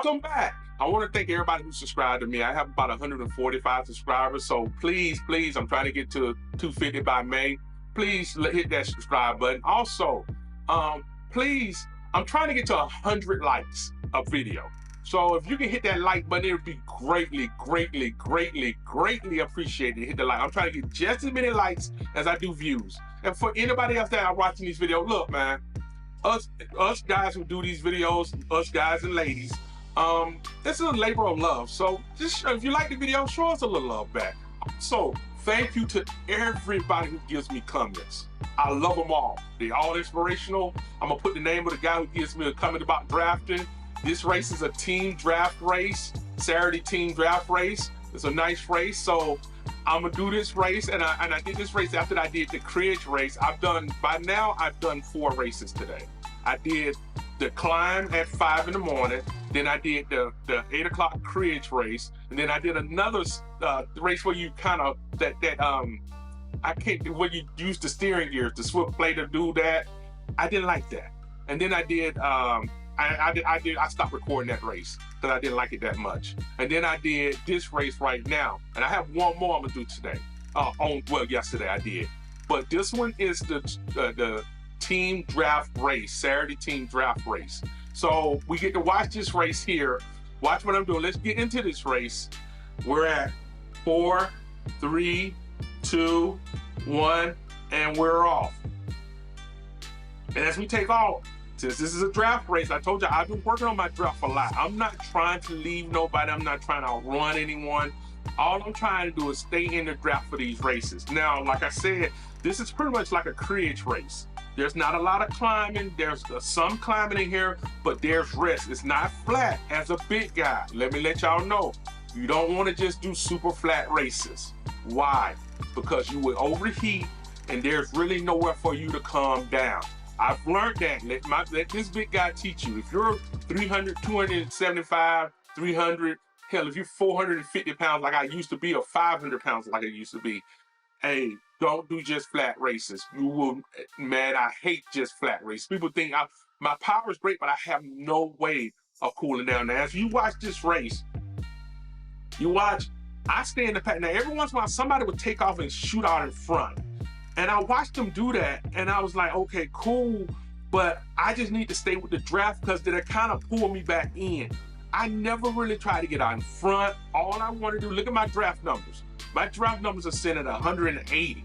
Welcome back. I want to thank everybody who subscribed to me. I have about 145 subscribers, so please, I'm trying to get to 250 by May. Please hit that subscribe button. Also, please, I'm trying to get to 100 likes a video. So if you can hit that like button, it would be greatly appreciated. Hit the like. I'm trying to get just as many likes as I do views. And for anybody else that are watching these videos, look, man, us guys who do these videos, us guys and ladies, this is a labor of love. So just if you like the video, show us a little love back. So thank you to everybody who gives me comments. I love them all. They're all inspirational. I'm gonna put the name of the guy who gives me a comment about drafting. This race is a team draft race, Saturday team draft race. It's a nice race. So I'm gonna do this race, and I did this race after I did the Cridge race. By now I've done 4 races today. I did the climb at 5 in the morning, then I did the 8 o'clock Cridge race, and then I did another race where you kind of where you use the steering gears, the Swift play to do that. I didn't like that. And then I did I stopped recording that race because I didn't like it that much. And then I did this race right now, and I have one more I'm gonna do today. Yesterday I did, but this one is the team draft race, Saturday team draft race. So we get to watch this race here. Watch what I'm doing. Let's get into this race. We're at 4, 3, 2, 1, and we're off. And as we take off, since this is a draft race, I told you I've been working on my draft a lot. I'm not trying to leave nobody. I'm not trying to outrun anyone. All I'm trying to do is stay in the draft for these races. Now, like I said, this is pretty much like a Cridge race. There's not a lot of climbing. There's some climbing in here, but there's rest. It's not flat as a big guy. Let me let y'all know. You don't want to just do super flat races. Why? Because you will overheat and there's really nowhere for you to calm down. I've learned that. Let this big guy teach you. If you're 300, 275, 300, hell, if you're 450 pounds like I used to be, or 500 pounds like I used to be, hey, don't do just flat races. You will, man, I hate just flat races. People think my power is great, but I have no way of cooling down. Now, as you watch this race, I stay in the pack. Now, every once in a while, somebody would take off and shoot out in front. And I watched them do that, and I was like, okay, cool, but I just need to stay with the draft because they're kind of pulling me back in. I never really try to get out in front. All I want to do, look at my draft numbers. My draft numbers are set at 180.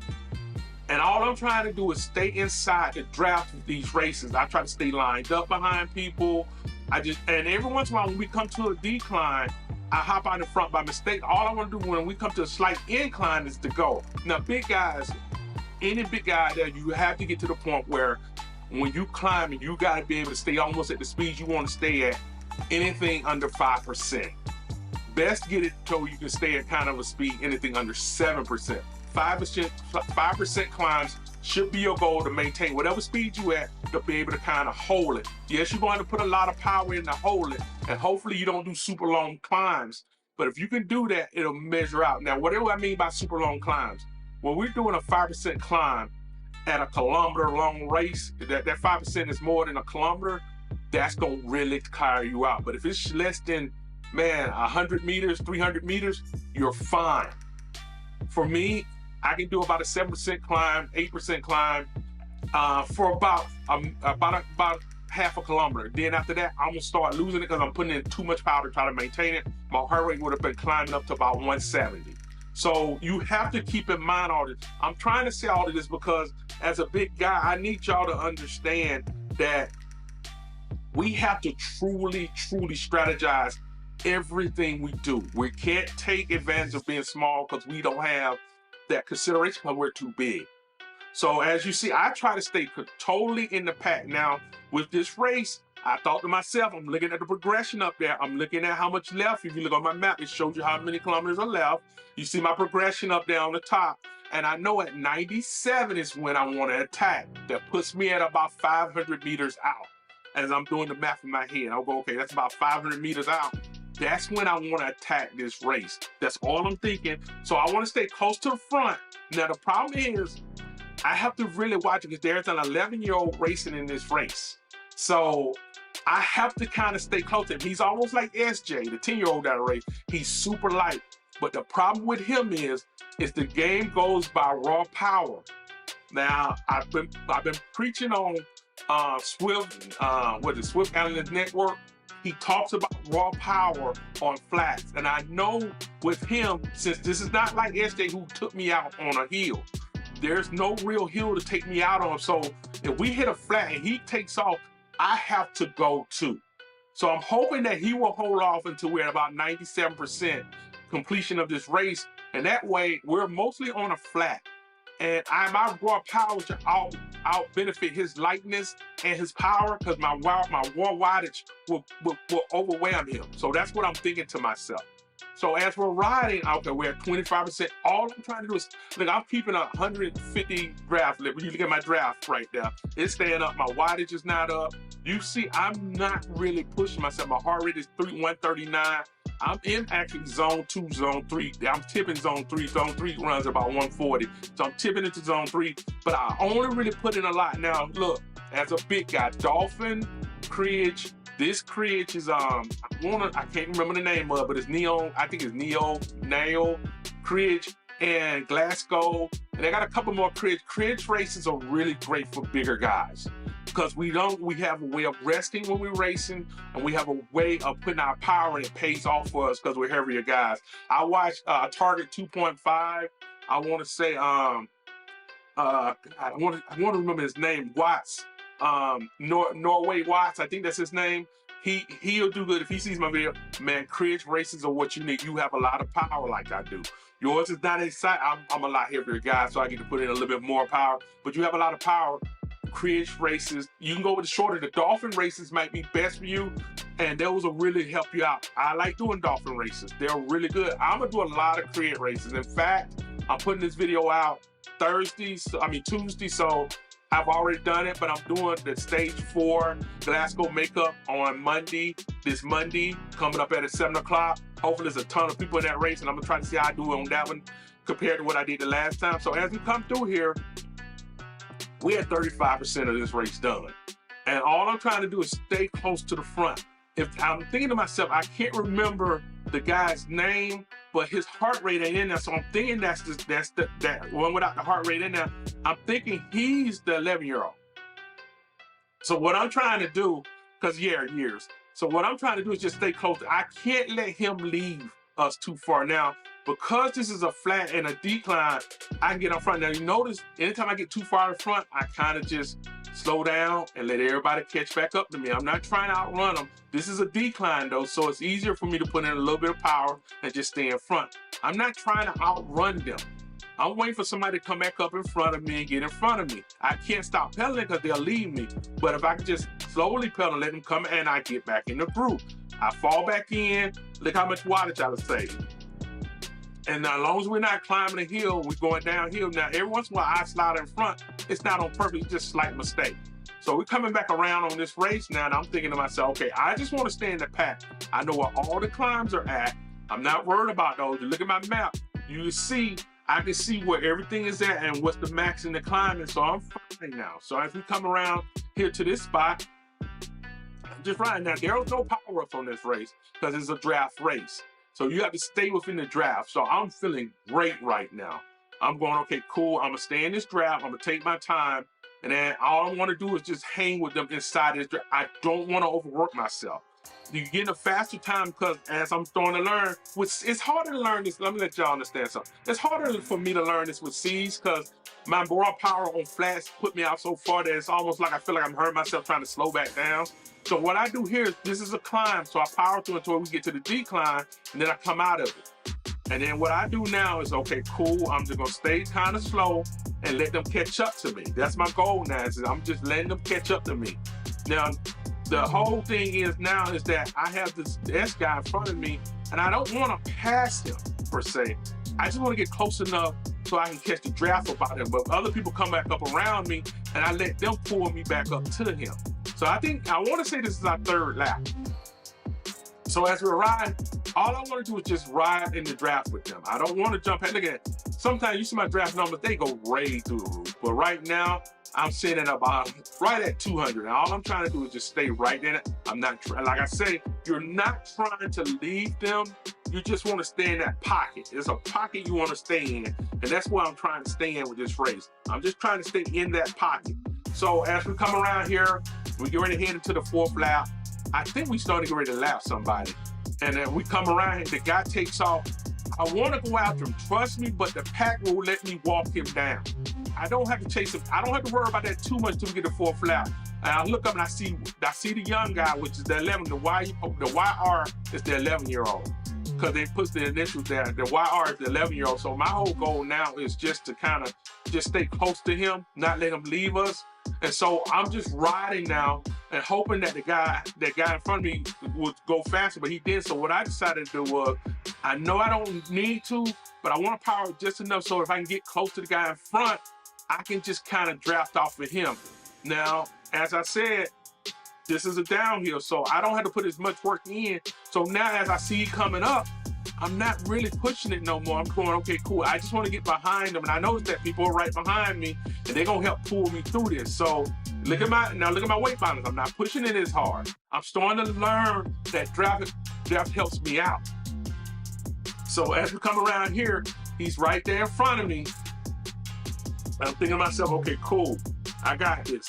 And all I'm trying to do is stay inside the draft of these races. I try to stay lined up behind people. And every once in a while, when we come to a decline, I hop out in front by mistake. All I want to do when we come to a slight incline is to go. Now, big guys, any big guy there, you have to get to the point where when you climb, you got to be able to stay almost at the speed you want to stay at, anything under 5%. Best get it so you can stay at kind of a speed, anything under 7%. 5% climbs should be your goal to maintain whatever speed you at to be able to kind of hold it. Yes, you're going to put a lot of power in to hold it, and hopefully you don't do super long climbs. But if you can do that, it'll measure out. Now, what do I mean by super long climbs? When we're doing a 5% climb at a kilometer long race, that 5% is more than a kilometer, that's gonna really tire you out. But if it's less than, 100 meters, 300 meters, you're fine. For me, I can do about a 7% climb, 8% climb for about half a kilometer. Then after that, I'm gonna start losing it because I'm putting in too much power to try to maintain it. My heart rate would have been climbing up to about 170. So you have to keep in mind all this. I'm trying to say all of this because as a big guy, I need y'all to understand that we have to truly strategize everything we do. We can't take advantage of being small because we don't have that consideration because we're too big. So as you see, I try to stay totally in the pack. Now, with this race, I thought to myself, I'm looking at the progression up there. I'm looking at how much left. If you look on my map, it shows you how many kilometers are left. You see my progression up there on the top. And I know at 97 is when I want to attack. That puts me at about 500 meters out. As I'm doing the math in my head, I'll go, okay, that's about 500 meters out. That's when I want to attack this race. That's all I'm thinking. So I want to stay close to the front. Now, the problem is I have to really watch it because there's an 11-year-old racing in this race. So I have to kind of stay close to him. He's almost like SJ, the 10-year-old that I race. He's super light. But the problem with him is the game goes by raw power. Now, I've been preaching on Swift, Swift Analytics Network. He talks about raw power on flats. And I know with him, since this is not like SJ who took me out on a hill, there's no real hill to take me out on. So if we hit a flat and he takes off, I have to go too. So I'm hoping that he will hold off until we're at about 97% completion of this race. And that way we're mostly on a flat. And my raw power to out benefit his lightness and his power, because my raw wattage will overwhelm him. So that's what I'm thinking to myself. So as we're riding out there, we're at 25%. All I'm trying to do is, look, I'm keeping 150 draft lift. When you look at my draft right there, it's staying up. My wattage is not up. You see, I'm not really pushing myself. My heart rate is 139. I'm in actually zone 2, zone 3. I'm tipping zone 3. Zone 3 runs about 140. So I'm tipping into zone 3, but I only really put in a lot. Now, look, as a big guy, Dolphin, Cridge, this Cridge is, I can't remember the name of it, but it's Neo, I think it's Neo, Cridge, and Glasgow. And they got a couple more Cridge. Cridge races are really great for bigger guys, because we have a way of resting when we're racing, and we have a way of putting our power, and it pays off for us because we're heavier guys. I watched Target 2.5. I want to say, I want to remember his name, Watts, Norway Watts, I think that's his name. He'll do good if he sees my video. Man, Cridge races are what you need. You have a lot of power like I do. Yours is not exciting. I'm a lot heavier guy, so I get to put in a little bit more power, but you have a lot of power. Cridge races, you can go with the shorter. The Dolphin races might be best for you, and those will really help you out. I like doing Dolphin races. They're really good. I'm gonna do a lot of Cridge races. In fact, I'm putting this video out Tuesday, so I've already done it, but I'm doing the stage 4 Glasgow makeup on Monday, this Monday, coming up at 7 o'clock. Hopefully there's a ton of people in that race, and I'm gonna try to see how I do on that one compared to what I did the last time. So as we come through here, we had 35% of this race done. And all I'm trying to do is stay close to the front. If I'm thinking to myself, I can't remember the guy's name, but his heart rate ain't in there. So I'm thinking that's that one without the heart rate in there. I'm thinking he's the 11-year-old. So what I'm trying to do, because years. So what I'm trying to do is just stay close. I can't let him leave us too far. Now, because this is a flat and a decline, I can get up front. Now you notice, anytime I get too far in front, I kind of just slow down and let everybody catch back up to me. I'm not trying to outrun them. This is a decline though, so it's easier for me to put in a little bit of power and just stay in front. I'm not trying to outrun them. I'm waiting for somebody to come back up in front of me and get in front of me. I can't stop pedaling because they'll leave me. But if I can just slowly pedal and let them come, and I get back in the group. I fall back in, look how much wattage I was saving. And now, as long as we're not climbing a hill, we're going downhill. Now, every once in a while, I slide in front. It's not on purpose, it's just a slight mistake. So we're coming back around on this race now, and I'm thinking to myself, okay, I just want to stay in the pack. I know where all the climbs are at. I'm not worried about those. You look at my map, I can see where everything is at and what's the max in the climbing, so I'm fine now. So as we come around here to this spot, I'm just riding. Now, there's no power-ups on this race because it's a draft race. So you have to stay within the draft. So I'm feeling great right now. I'm going, okay, cool. I'm gonna stay in this draft. I'm gonna take my time. And then all I wanna do is just hang with them inside this draft. I don't wanna overwork myself. You're getting a faster time because as I'm starting to learn, it's harder to learn this. Let me let y'all understand something. It's harder for me to learn this with C's because my raw power on flats put me out so far that it's almost like I feel like I'm hurting myself trying to slow back down. So what I do here is, this is a climb, so I power through until we get to the decline, and then I come out of it. And then what I do now is, okay, cool, I'm just gonna stay kind of slow and let them catch up to me. That's my goal now, is I'm just letting them catch up to me. Now, the whole thing is that I have this S guy in front of me, and I don't want to pass him, per se. I just want to get close enough so I can catch the draft about him. But other people come back up around me, and I let them pull me back up to him. So I want to say this is our third lap. So as we're riding, all I want to do is just ride in the draft with them. I don't want to jump ahead. Look at it. Sometimes you see my draft numbers, they go way through the roof. But right now, I'm sitting about right at 200. And all I'm trying to do is just stay right in it. I'm not trying, like I say, you're not trying to leave them. You just want to stay in that pocket. It's a pocket you want to stay in. And that's what I'm trying to stay in with this race. I'm just trying to stay in that pocket. So as we come around here, we get ready to head into the 4th lap. I think we started to get ready to lap somebody. And then we come around here, the guy takes off. I want to go after him, trust me, but the pack will let me walk him down. I don't have to chase him. I don't have to worry about that too much till we get the 4th lap. And I look up and I see the young guy, which is the 11. The YR is the 11-year-old. Because they put the initials there. The YR is the 11-year-old. So my whole goal now is just to kind of just stay close to him, not let him leave us. And so I'm just riding now and hoping that the guy in front of me would go faster, but he did. So what I decided to do was, I know I don't need to, but I want to power just enough so if I can get close to the guy in front, I can just kind of draft off of him. Now, as I said, this is a downhill, so I don't have to put as much work in. So now as I see it coming up, I'm not really pushing it no more. I'm going, okay, cool. I just want to get behind them. And I noticed that people are right behind me and they're going to help pull me through this. So look at my weight balance. I'm not pushing it as hard. I'm starting to learn that draft helps me out. So as we come around here, he's right there in front of me. I'm thinking to myself, okay, cool. I got this.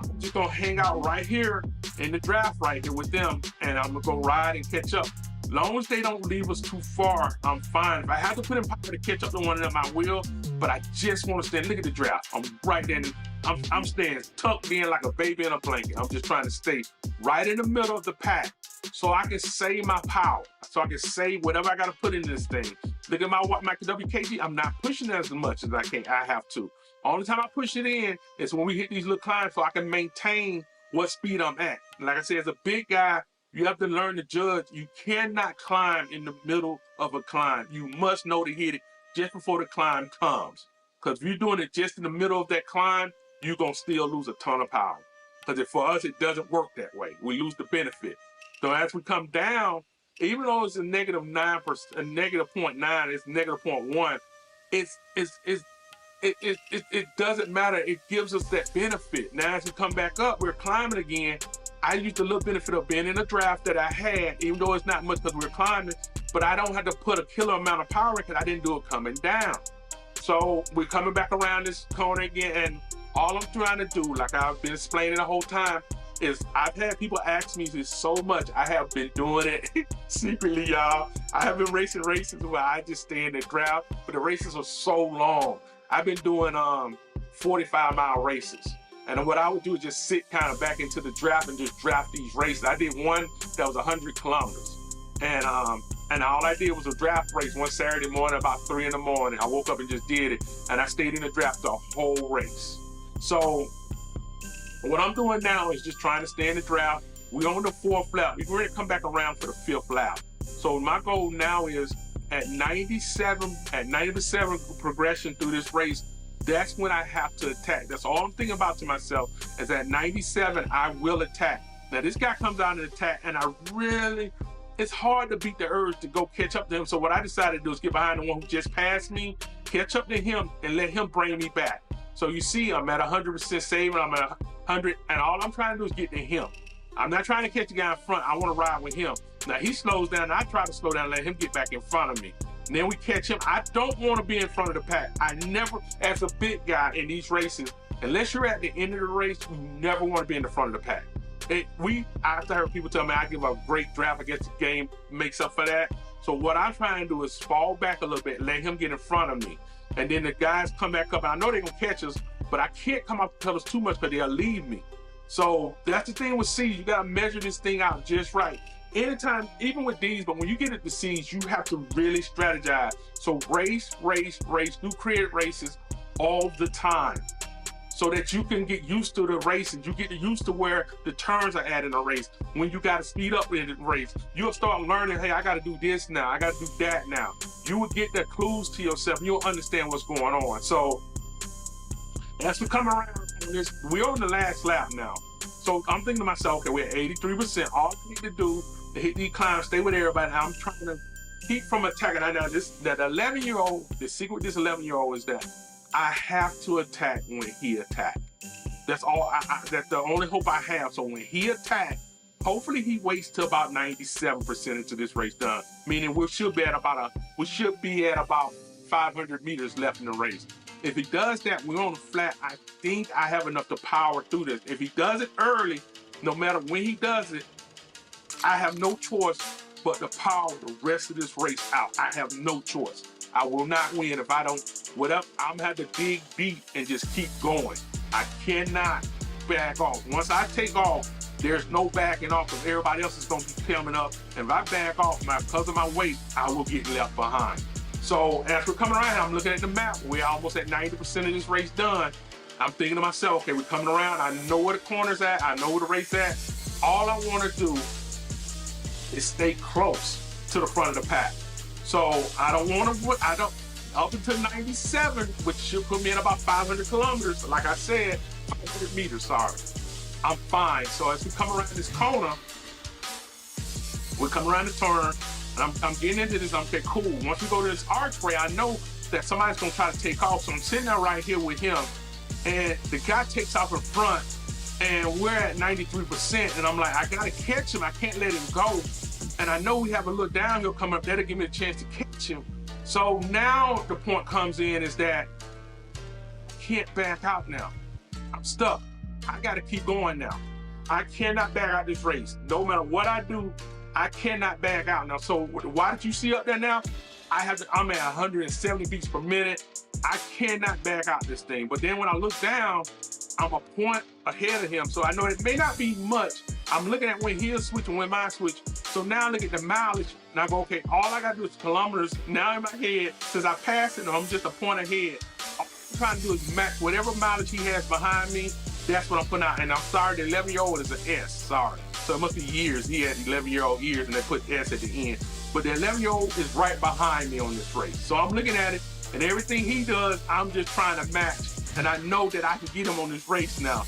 I'm just going to hang out right here in the draft right here with them. And I'm going to go ride and catch up. As long as they don't leave us too far, I'm fine. If I have to put in power to catch up to one of them, I will. But I just want to stand. Look at the draft. I'm right there. I'm staying tucked in like a baby in a blanket. I'm just trying to stay right in the middle of the pack so I can save my power. So I can save whatever I got to put in this thing. Look at my WKG. I'm not pushing it as much as I have to. Only time I push it in is when we hit these little climbs so I can maintain what speed I'm at. Like I said, as a big guy, you have to learn to judge. You cannot climb in the middle of a climb. You must know to hit it just before the climb comes. Because if you're doing it just in the middle of that climb, you're going to still lose a ton of power. Because for us, it doesn't work that way. We lose the benefit. So as we come down, even though it's a -9%, a -0.9, it's -0.1, it doesn't matter. It gives us that benefit. Now, as we come back up, we're climbing again. I used a little benefit of being in a draft that I had, even though it's not much because we're climbing, but I don't have to put a killer amount of power because I didn't do it coming down. So we're coming back around this corner again, and all I'm trying to do, like I've been explaining the whole time, is I've had people ask me this so much. I have been doing it secretly, y'all. I have been racing races where I just stay in the draft, but the races are so long. I've been doing 45-mile races. And what I would do is just sit kind of back into the draft and just draft these races. I did one that was 100 kilometers. And all I did was a draft race one Saturday morning about 3 in the morning. I woke up and just did it. And I stayed in the draft the whole race. So what I'm doing now is just trying to stay in the draft. We're on the 4th lap. We're going to come back around for the 5th lap. So my goal now is at 90% progression through this race, that's when I have to attack. That's all I'm thinking about to myself, is at 97, I will attack. Now this guy comes out and attack, and it's hard to beat the urge to go catch up to him. So what I decided to do is get behind the one who just passed me, catch up to him, and let him bring me back. So you see, I'm at 100% saving, I'm at 100, and all I'm trying to do is get to him. I'm not trying to catch the guy in front, I want to ride with him. Now he slows down, and I try to slow down and let him get back in front of me. And then we catch him. I don't want to be in front of the pack. I never, as a big guy in these races, unless you're at the end of the race, you never want to be in the front of the pack. I've heard people tell me I give a great draft. I guess the game makes up for that. So what I'm trying to do is fall back a little bit, let him get in front of me. And then the guys come back up, and I know they're going to catch us, but I can't come up to tell us too much because they'll leave me. So that's the thing with C's. You got to measure this thing out just right. Anytime, even with these, but when you get at the C's, you have to really strategize. So race, do creative races all the time so that you can get used to the races. You get used to where the turns are at in a race. When you got to speed up in the race, you'll start learning, hey, I got to do this now. I got to do that now. You will get the clues to yourself. You'll understand what's going on. So as we come around on this, we're on the last lap now. So I'm thinking to myself, okay, we're at 83%. All we need to do to hit these climbs, stay with everybody. I'm trying to keep from attacking. I know that 11-year-old, the secret with this 11-year-old is that I have to attack when he attacks. That's all. That's the only hope I have. So when he attacked, hopefully he waits till about 97% into this race done. Meaning we should be at about 500 meters left in the race. If he does that, we're on the flat. I think I have enough to power through this. If he does it early, no matter when he does it, I have no choice but to power the rest of this race out. I have no choice. I will not win if I don't. Whatever, I'm gonna have to dig deep and just keep going. I cannot back off. Once I take off, there's no backing off because everybody else is gonna be coming up. And if I back off because of my weight, I will get left behind. So as we're coming around, I'm looking at the map. We're almost at 90% of this race done. I'm thinking to myself, okay, we're coming around. I know where the corner's at. I know where the race at. All I want to do is stay close to the front of the pack. So I don't want to, up until 97, which should put me in about 500 kilometers. Like I said, 500 meters, sorry. I'm fine. So as we come around this corner, we come around the turn, and I'm getting into this. I'm okay, cool. Once we go to this archway, I know that somebody's gonna try to take off. So I'm sitting there right here with him, and the guy takes off in front, and we're at 93%. And I'm like, I gotta catch him. I can't let him go. And I know we have a little downhill coming up. That'll give me a chance to catch him. So now the point comes in is that I can't back out now. I'm stuck. I gotta keep going now. I cannot back out this race. No matter what I do, I cannot back out now. So why did you see up there now? I'm at 170 beats per minute. I cannot back out this thing. But then when I look down, I'm a point ahead of him. So I know it may not be much. I'm looking at when he'll switch and when mine switch. So now I look at the mileage and I go, okay, all I gotta do is kilometers. Now in my head, since I passed it, I'm just a point ahead. All I'm trying to do is match whatever mileage he has behind me. That's what I'm putting out. And I'm sorry, the 11-year-old is an S, sorry. So it must be years. He had 11-year-old years and they put S at the end. But the 11-year-old is right behind me on this race. So I'm looking at it and everything he does, I'm just trying to match. And I know that I can get him on this race now.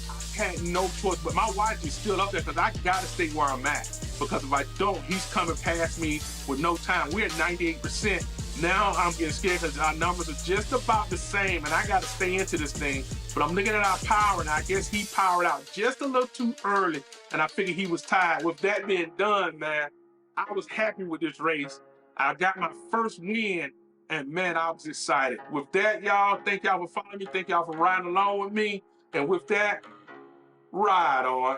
I had no choice, but my watch is still up there because I gotta stay where I'm at. Because if I don't, he's coming past me with no time. We're at 98%. Now I'm getting scared because our numbers are just about the same and I gotta stay into this thing. But I'm looking at our power and I guess he powered out just a little too early and I figured he was tired. With that being done, man, I was happy with this race. I got my first win and man, I was excited. With that, y'all, thank y'all for following me. Thank y'all for riding along with me. And with that, ride on.